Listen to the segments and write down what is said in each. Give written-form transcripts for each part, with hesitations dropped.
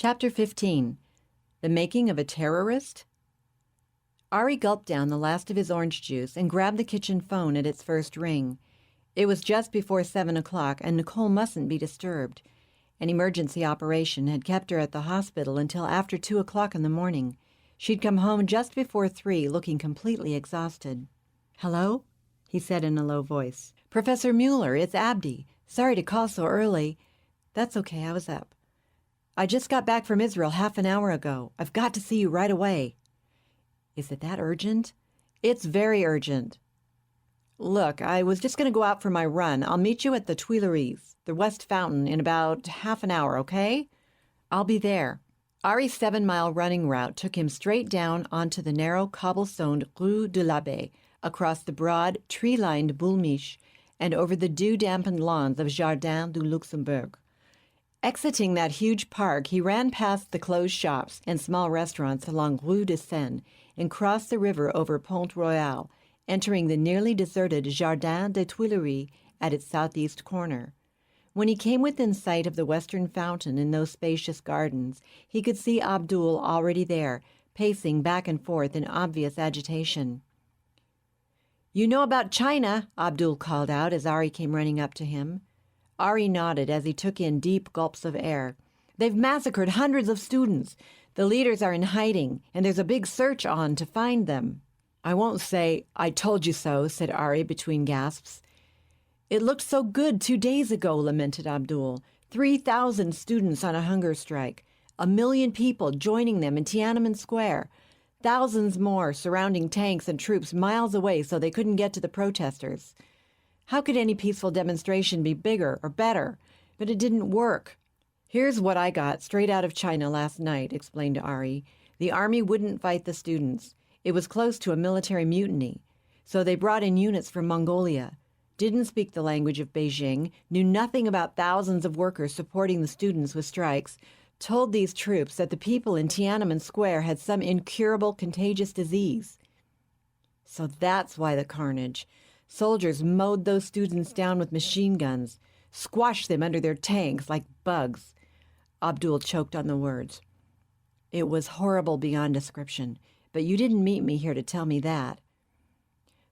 Chapter 15. The Making of a Terrorist? Ari gulped down the last of his orange juice and grabbed the kitchen phone at its first ring. It was just before 7 o'clock, and Nicole mustn't be disturbed. An emergency operation had kept her at the hospital until after 2 o'clock in the morning. She'd come home just before 3, looking completely exhausted. "Hello?" he said in a low voice. "Professor Mueller, it's Abdy. Sorry to call so early." "That's okay, I was up." "I just got back from Israel half an hour ago. I've got to see you right away." "Is it that urgent?" "It's very urgent." "Look, I was just going to go out for my run. I'll meet you at the Tuileries, the West Fountain, in about half an hour, okay?" "I'll be there." Ari's 7-mile running route took him straight down onto the narrow cobblestoned Rue de l'Abbaye, across the broad, tree-lined Boul' Mich', and over the dew-dampened lawns of Jardin du Luxembourg. Exiting that huge park, he ran past the closed shops and small restaurants along Rue de Seine and crossed the river over Pont Royal, entering the nearly deserted Jardin des Tuileries at its southeast corner. When he came within sight of the western fountain in those spacious gardens, he could see Abdul already there, pacing back and forth in obvious agitation. "You know about China," Abdul called out as Ari came running up to him. Ari nodded as he took in deep gulps of air. "They've massacred hundreds of students. The leaders are in hiding, and there's a big search on to find them." "I won't say 'I told you so,'" said Ari between gasps. "It looked so good 2 days ago," lamented Abdul. 3,000 students on a hunger strike. 1 million people joining them in Tiananmen Square. Thousands more surrounding tanks and troops miles away so they couldn't get to the protesters. How could any peaceful demonstration be bigger or better? But it didn't work. "Here's what I got straight out of China last night," explained Ari. "The army wouldn't fight the students. It was close to a military mutiny. So they brought in units from Mongolia. Didn't speak the language of Beijing, knew nothing about thousands of workers supporting the students with strikes, told these troops that the people in Tiananmen Square had some incurable contagious disease. So that's why the carnage. Soldiers mowed those students down with machine guns, squashed them under their tanks like bugs." Abdul choked on the words. "It was horrible beyond description, but you didn't meet me here to tell me that."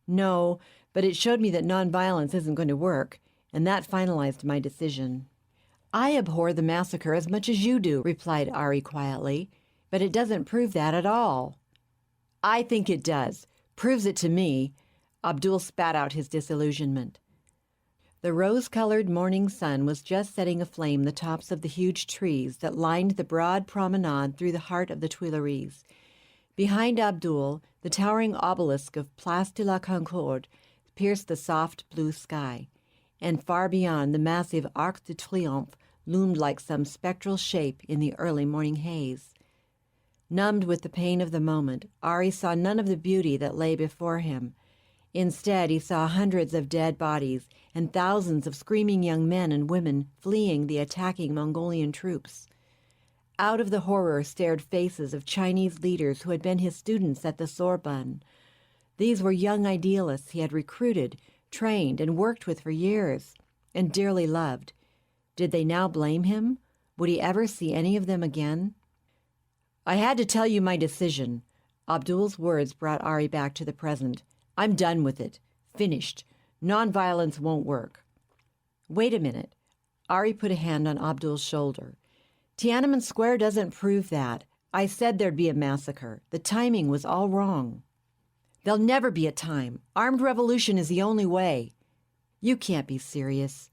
"No, but it showed me that nonviolence isn't going to work, and that finalized my decision." "I abhor the massacre as much as you do," replied Ari quietly, "but it doesn't prove that at all." "I think it does. Proves it to me." Abdul spat out his disillusionment. The rose-colored morning sun was just setting aflame the tops of the huge trees that lined the broad promenade through the heart of the Tuileries. Behind Abdul, the towering obelisk of Place de la Concorde pierced the soft blue sky, and far beyond, the massive Arc de Triomphe loomed like some spectral shape in the early morning haze. Numbed with the pain of the moment, Ari saw none of the beauty that lay before him. Instead, he saw hundreds of dead bodies and thousands of screaming young men and women fleeing the attacking Mongolian troops. Out of the horror stared faces of Chinese leaders who had been his students at the Sorbonne. These were young idealists he had recruited, trained, and worked with for years, and dearly loved. Did they now blame him? Would he ever see any of them again? "I had to tell you my decision." Abdul's words brought Ari back to the present. "I'm done with it. Finished. Nonviolence won't work." "Wait a minute." Ari put a hand on Abdul's shoulder. "Tiananmen Square doesn't prove that. I said there'd be a massacre. The timing was all wrong." "There'll never be a time. Armed revolution is the only way." "You can't be serious."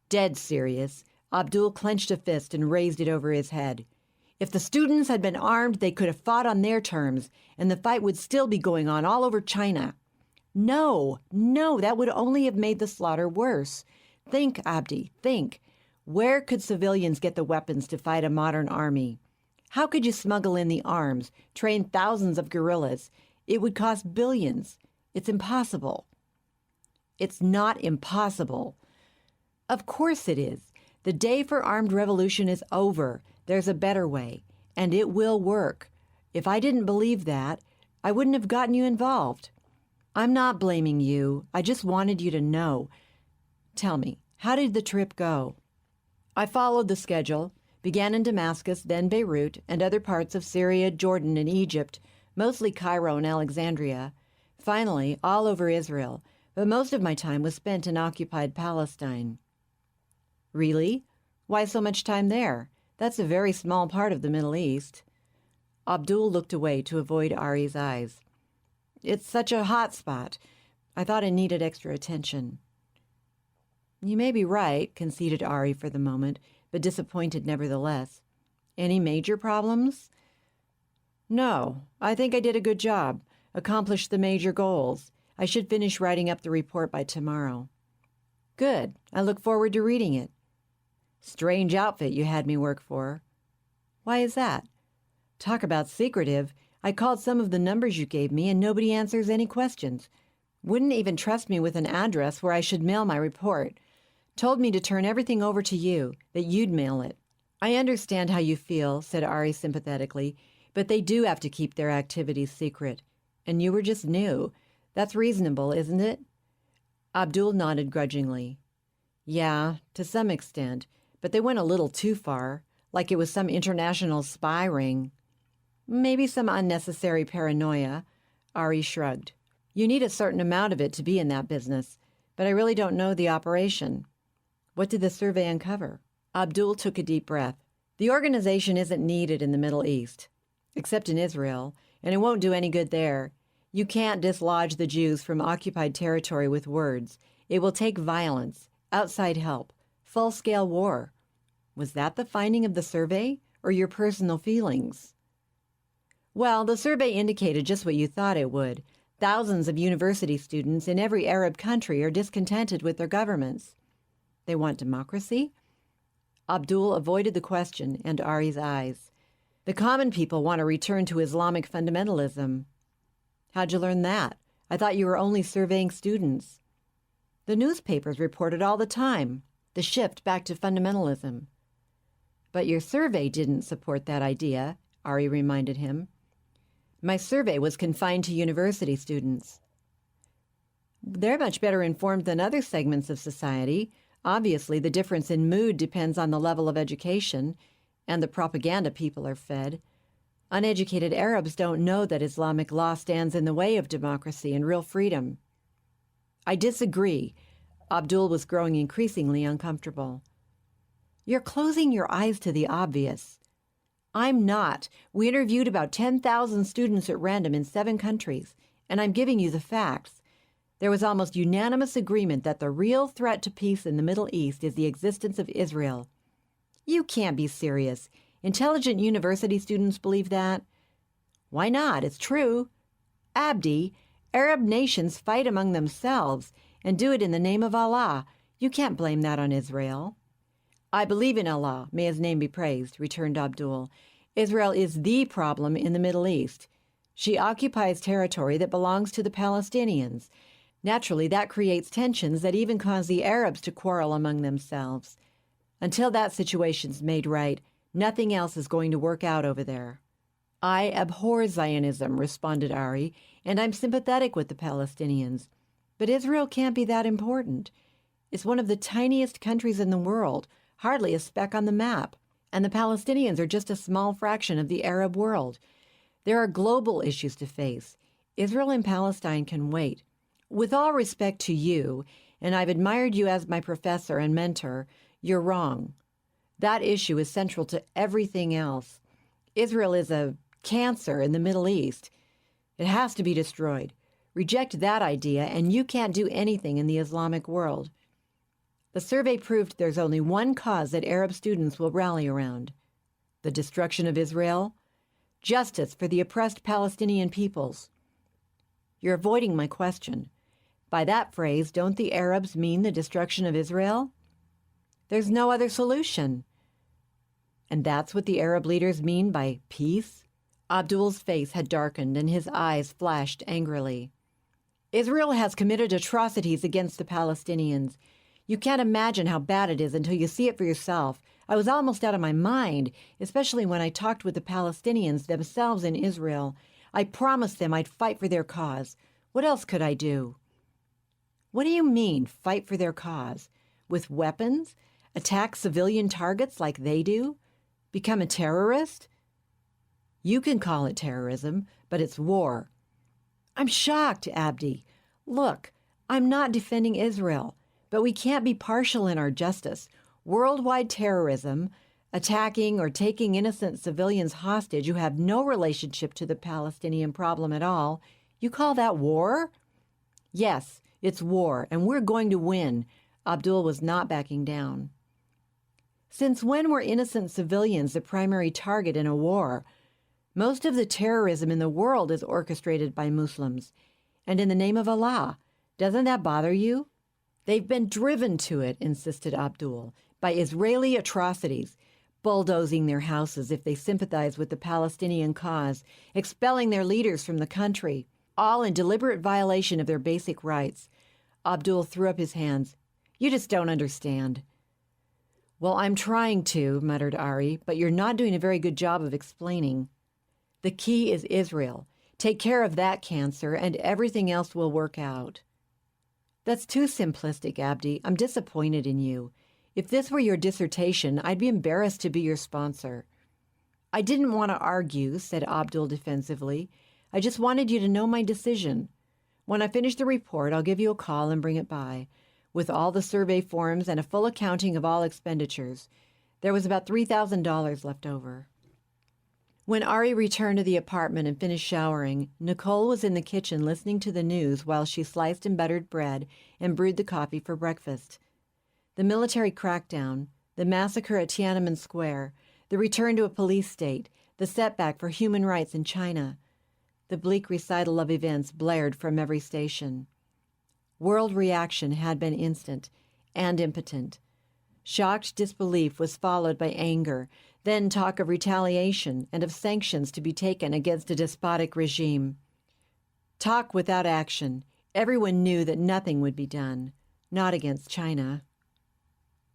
"Dead serious." Abdul clenched a fist and raised it over his head. "If the students had been armed, they could have fought on their terms, and the fight would still be going on all over China." No, that would only have made the slaughter worse. Think, Abdi, think. Where could civilians get the weapons to fight a modern army? How could you smuggle in the arms, train thousands of guerrillas? It would cost billions. It's impossible. "It's not impossible." "Of course it is. The day for armed revolution is over. There's a better way, and it will work. If I didn't believe that, I wouldn't have gotten you involved." "I'm not blaming you. I just wanted you to know. Tell me, how did the trip go?" "I followed the schedule. Began in Damascus, then Beirut, and other parts of Syria, Jordan, and Egypt, mostly Cairo and Alexandria. Finally, all over Israel, but most of my time was spent in occupied Palestine. Really? Why so much time there? That's a very small part of the Middle East. Abdul looked away to avoid Ari's eyes. It's such a hot spot. I thought it needed extra attention. You may be right, conceded Ari for the moment, but disappointed nevertheless. Any major problems? No, I think I did a good job, accomplished the major goals. I should finish writing up the report by tomorrow. Good. I look forward to reading it. Strange outfit you had me work for. Why is that? Talk about secretive. I called some of the numbers you gave me and nobody answers any questions. Wouldn't even trust me with an address where I should mail my report. Told me to turn everything over to you, that you'd mail it. I understand how you feel, said Ari sympathetically, but they do have to keep their activities secret. And you were just new. That's reasonable, isn't it? Abdul nodded grudgingly. Yeah, to some extent, but they went a little too far, like it was some international spy ring. Maybe some unnecessary paranoia. Ari shrugged. You need a certain amount of it to be in that business, but I really don't know the operation. What did the survey uncover? Abdul took a deep breath. The organization isn't needed in the Middle East, except in Israel, and it won't do any good there. You can't dislodge the Jews from occupied territory with words. It will take violence, outside help, full-scale war. Was that the finding of the survey, or your personal feelings? Well, the survey indicated just what you thought it would. Thousands of university students in every Arab country are discontented with their governments. They want democracy? Abdul avoided the question and Ari's eyes. The common people want to return to Islamic fundamentalism. How'd you learn that? I thought you were only surveying students. The newspapers reported all the time, the shift back to fundamentalism. But your survey didn't support that idea, Ari reminded him. My survey was confined to university students. They're much better informed than other segments of society. Obviously, the difference in mood depends on the level of education and the propaganda people are fed. Uneducated Arabs don't know that Islamic law stands in the way of democracy and real freedom. I disagree. Abdul was growing increasingly uncomfortable. You're closing your eyes to the obvious. I'm not. We interviewed about 10,000 students at random in 7 countries, and I'm giving you the facts. There was almost unanimous agreement that the real threat to peace in the Middle East is the existence of Israel. You can't be serious. Intelligent university students believe that. Why not? It's true. Abdy, Arab nations fight among themselves and do it in the name of Allah. You can't blame that on Israel. I believe in Allah, may his name be praised, returned Abdul. Israel is the problem in the Middle East. She occupies territory that belongs to the Palestinians. Naturally, that creates tensions that even cause the Arabs to quarrel among themselves. Until that situation's made right, nothing else is going to work out over there. I abhor Zionism, responded Ari, and I'm sympathetic with the Palestinians. But Israel can't be that important. It's one of the tiniest countries in the world, hardly a speck on the map, and the Palestinians are just a small fraction of the Arab world. There are global issues to face. Israel and Palestine can wait. With all respect to you, and I've admired you as my professor and mentor, you're wrong. That issue is central to everything else. Israel is a cancer in the Middle East. It has to be destroyed. Reject that idea, and you can't do anything in the Islamic world. The survey proved there's only one cause that Arab students will rally around: the destruction of Israel, justice for the oppressed Palestinian peoples. You're avoiding my question. By that phrase, don't the Arabs mean the destruction of Israel? There's no other solution. And that's what the Arab leaders mean by peace? Abdul's face had darkened and his eyes flashed angrily. Israel has committed atrocities against the Palestinians. You can't imagine how bad it is until you see it for yourself. I was almost out of my mind, especially when I talked with the Palestinians themselves in Israel. I promised them I'd fight for their cause. What else could I do? What do you mean, fight for their cause? With weapons? Attack civilian targets like they do? Become a terrorist? You can call it terrorism, but it's war. I'm shocked, Abdy. Look, I'm not defending Israel, but we can't be partial in our justice. Worldwide terrorism, attacking or taking innocent civilians hostage who have no relationship to the Palestinian problem at all, you call that war? Yes, it's war, and we're going to win. Abdul was not backing down. Since when were innocent civilians the primary target in a war? Most of the terrorism in the world is orchestrated by Muslims. And in the name of Allah, doesn't that bother you? They've been driven to it, insisted Abdul, by Israeli atrocities, bulldozing their houses if they sympathize with the Palestinian cause, expelling their leaders from the country, all in deliberate violation of their basic rights. Abdul threw up his hands. You just don't understand. Well, I'm trying to, muttered Ari, but you're not doing a very good job of explaining. The key is Israel. Take care of that cancer, and everything else will work out. That's too simplistic, Abdy. I'm disappointed in you. If this were your dissertation, I'd be embarrassed to be your sponsor. I didn't want to argue, said Abdul defensively. I just wanted you to know my decision. When I finish the report, I'll give you a call and bring it by, with all the survey forms and a full accounting of all expenditures. There was about $3,000 left over. When Ari returned to the apartment and finished showering, Nicole was in the kitchen listening to the news while she sliced and buttered bread and brewed the coffee for breakfast. The military crackdown, the massacre at Tiananmen Square, the return to a police state, the setback for human rights in China. The bleak recital of events blared from every station. World reaction had been instant and impotent. Shocked disbelief was followed by anger, then talk of retaliation and of sanctions to be taken against a despotic regime. Talk without action. Everyone knew that nothing would be done, not against China.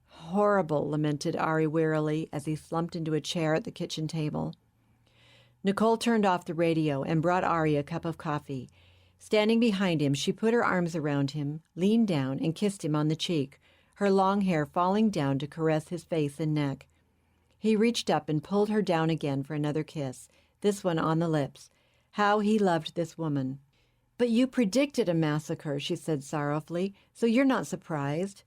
Horrible, lamented Ari wearily as he slumped into a chair at the kitchen table. Nicole turned off the radio and brought Ari a cup of coffee. Standing behind him, she put her arms around him, leaned down, and kissed him on the cheek, her long hair falling down to caress his face and neck. He reached up and pulled her down again for another kiss, this one on the lips. How he loved this woman. But you predicted a massacre, she said sorrowfully, so you're not surprised.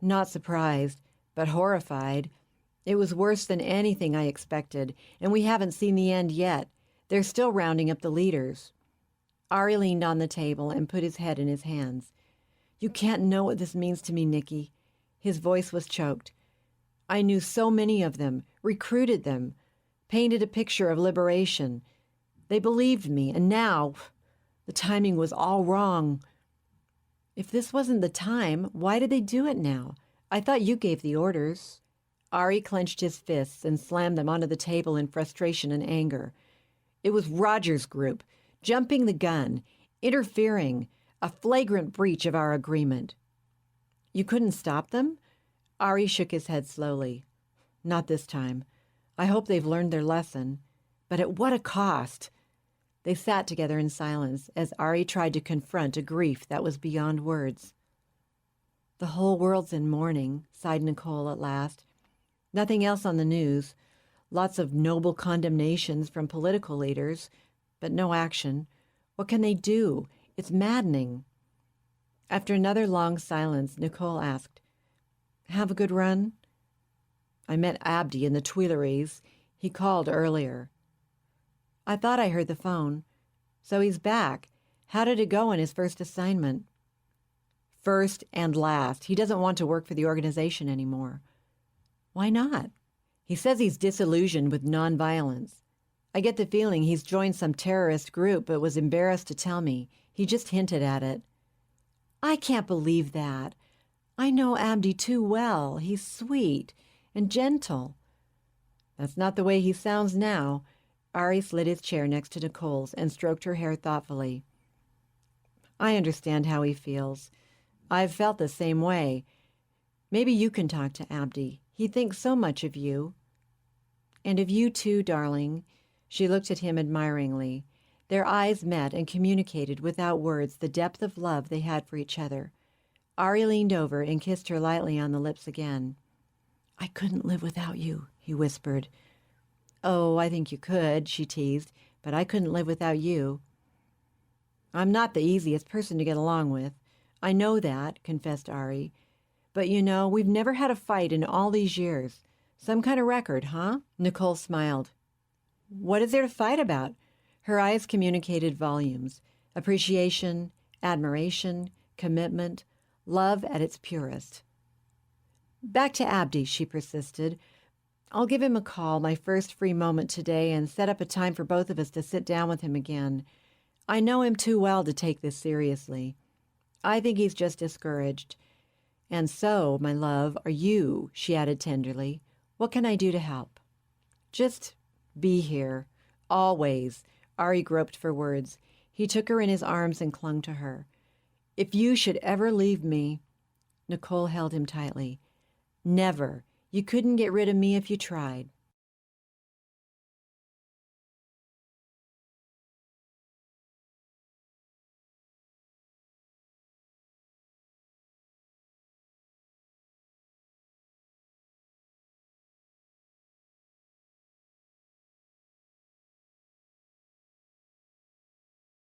Not surprised, but horrified. It was worse than anything I expected, and we haven't seen the end yet. They're still rounding up the leaders. Ari leaned on the table and put his head in his hands. You can't know what this means to me, Nikki. His voice was choked. I knew so many of them, recruited them, painted a picture of liberation. They believed me, and now the timing was all wrong. If this wasn't the time, why did they do it now? I thought you gave the orders. Ari clenched his fists and slammed them onto the table in frustration and anger. It was Roger's group, jumping the gun, interfering, a flagrant breach of our agreement. You couldn't stop them? Ari shook his head slowly. Not this time. I hope they've learned their lesson. But at what a cost! They sat together in silence as Ari tried to confront a grief that was beyond words. The whole world's in mourning, sighed Nicole at last. Nothing else on the news. Lots of noble condemnations from political leaders, but no action. What can they do? It's maddening. After another long silence, Nicole asked, Have a good run? I met Abdy in the Tuileries. He called earlier. I thought I heard the phone. So he's back. How did it go on his first assignment? First and last. He doesn't want to work for the organization anymore. Why not? He says he's disillusioned with nonviolence. I get the feeling he's joined some terrorist group but was embarrassed to tell me. He just hinted at it. I can't believe that. I know Abdy too well. He's sweet and gentle. That's not the way he sounds now. Ari slid his chair next to Nicole's and stroked her hair thoughtfully. I understand how he feels. I've felt the same way. Maybe you can talk to Abdy. He thinks so much of you. And of you too, darling. She looked at him admiringly. Their eyes met and communicated without words the depth of love they had for each other. Ari leaned over and kissed her lightly on the lips again. I couldn't live without you, he whispered. "Oh, I think you could," she teased, "but I couldn't live without you." "I'm not the easiest person to get along with. I know that," confessed Ari. "But we've never had a fight in all these years. Some kind of record, huh?" Nicole smiled. "What is there to fight about?" Her eyes communicated volumes. Appreciation, admiration, commitment, love at its purest. "Back to Abdy," she persisted. "I'll give him a call my first free moment today and set up a time for both of us to sit down with him again. I know him too well to take this seriously. I think he's just discouraged. And so, my love, are you," she added tenderly. "What can I do to help?" "Just be here. Always." Ari groped for words. He took her in his arms and clung to her. "If you should ever leave me—" Nicole held him tightly. "Never. You couldn't get rid of me if you tried."